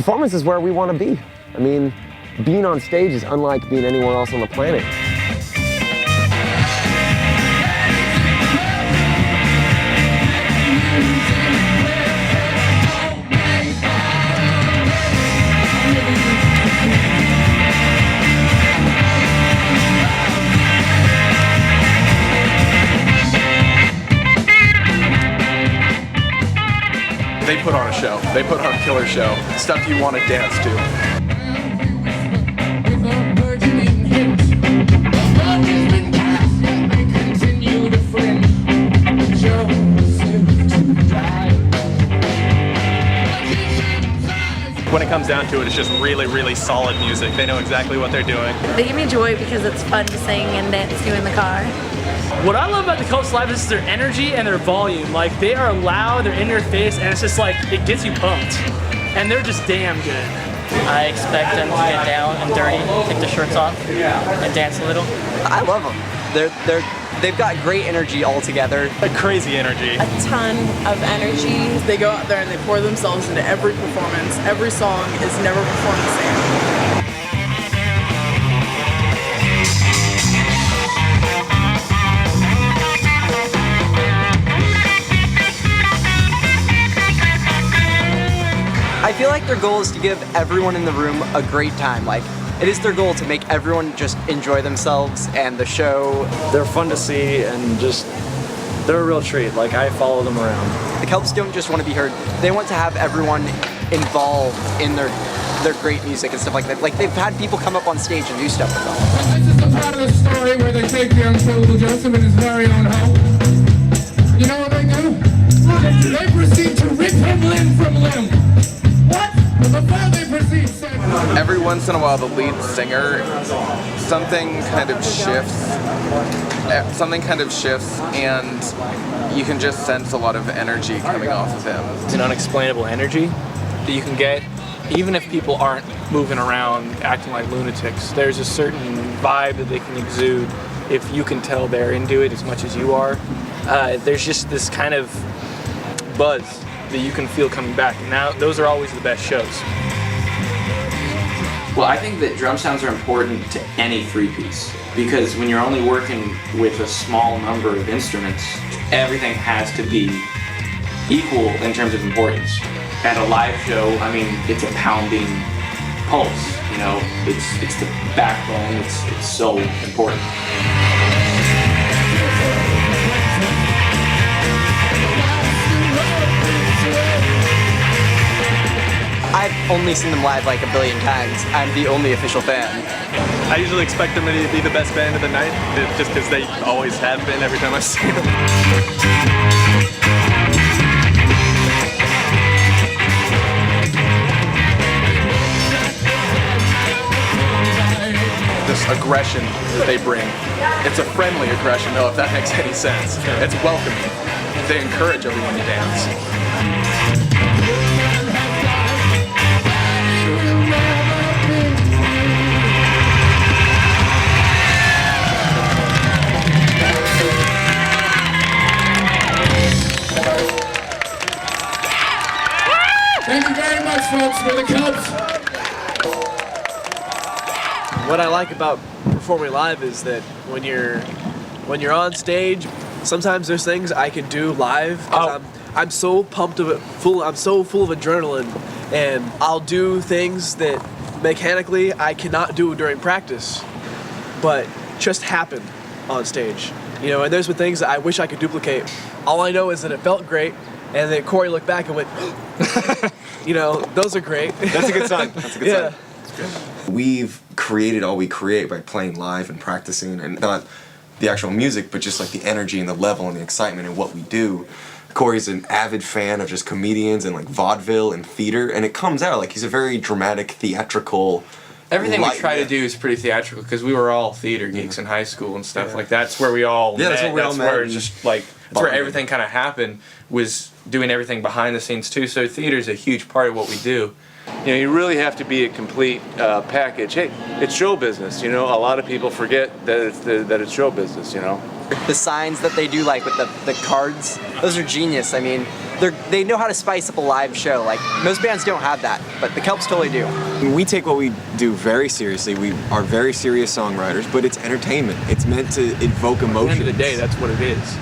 performance is where we want to be. I mean, being on stage is unlike being anywhere else on the planet. They put on a show. They put on a killer show. Stuff you want to dance to. When it comes down to it, it's just really, really solid music. They know exactly what they're doing. They give me joy because it's fun to sing and dance to in the car. What I love about the Kelps live is their energy and their volume. Like, they are loud, they're in your face, and it's just like, it gets you pumped. And they're just damn good. I expect them to get down and dirty, take their shirts off, and dance a little. I love them. They've got great energy all together. A crazy energy. A ton of energy. They go out there and they pour themselves into every performance. Every song is never performed the same. I feel like their goal is to give everyone in the room a great time. Like, it is their goal to make everyone just enjoy themselves and the show. They're fun to see and just, they're a real treat. Like, I follow them around. The Kelps don't just want to be heard, they want to have everyone involved in their great music and stuff like that. Like, they've had people come up on stage and do stuff with them. This is the part of the story where they take young little Joseph in his very own home. You know what they do? They proceed to rip him limb from limb. Before they proceed, every once in a while, the lead singer, something kind of shifts. And you can just sense a lot of energy coming off of him. It's an unexplainable energy that you can get, even if people aren't moving around acting like lunatics. There's a certain vibe that they can exude if you can tell they're into it as much as you are. There's just this kind of buzz that you can feel coming back. And now, those are always the best shows. Well, I think that drum sounds are important to any three-piece because when you're only working with a small number of instruments, everything has to be equal in terms of importance. At a live show, I mean, it's a pounding pulse, you know, it's the backbone, it's so important. I've only seen them live like a billion times. I'm the only official fan. I usually expect them to be the best band of the night, just because they always have been every time I've seen them. This aggression that they bring, it's a friendly aggression though, if that makes any sense. It's welcoming. They encourage everyone to dance. Thank you very much, folks, for the Kelps. What I like about performing live is that when you're on stage, sometimes there's things I can do live. I'm so pumped I'm so full of adrenaline, and I'll do things that mechanically I cannot do during practice, but just happen on stage. You know, and there's been things that I wish I could duplicate. All I know is that it felt great, and then Corey looked back and went, you know, those are great. That's a good sign. That's a good sign. Good. We've created all we create by playing live and practicing, and not the actual music, but just like the energy and the level and the excitement in what we do. Corey's an avid fan of just comedians and like vaudeville and theater, and it comes out like he's a very dramatic, theatrical. Everything we try to do is pretty theatrical because we were all theater geeks in high school and stuff. Like that's where we all met. That's where just like that's where everything kind of happened, was doing everything behind the scenes too. So theater is a huge part of what we do. You know, you really have to be a complete package. Hey, it's show business. You know, a lot of people forget that it's show business. You know. The signs that they do, like with the cards, those are genius. I mean, they know how to spice up a live show. Like, most bands don't have that, but the Kelps totally do. We take what we do very seriously. We are very serious songwriters, but it's entertainment. It's meant to evoke emotions. At the end of the day, that's what it is.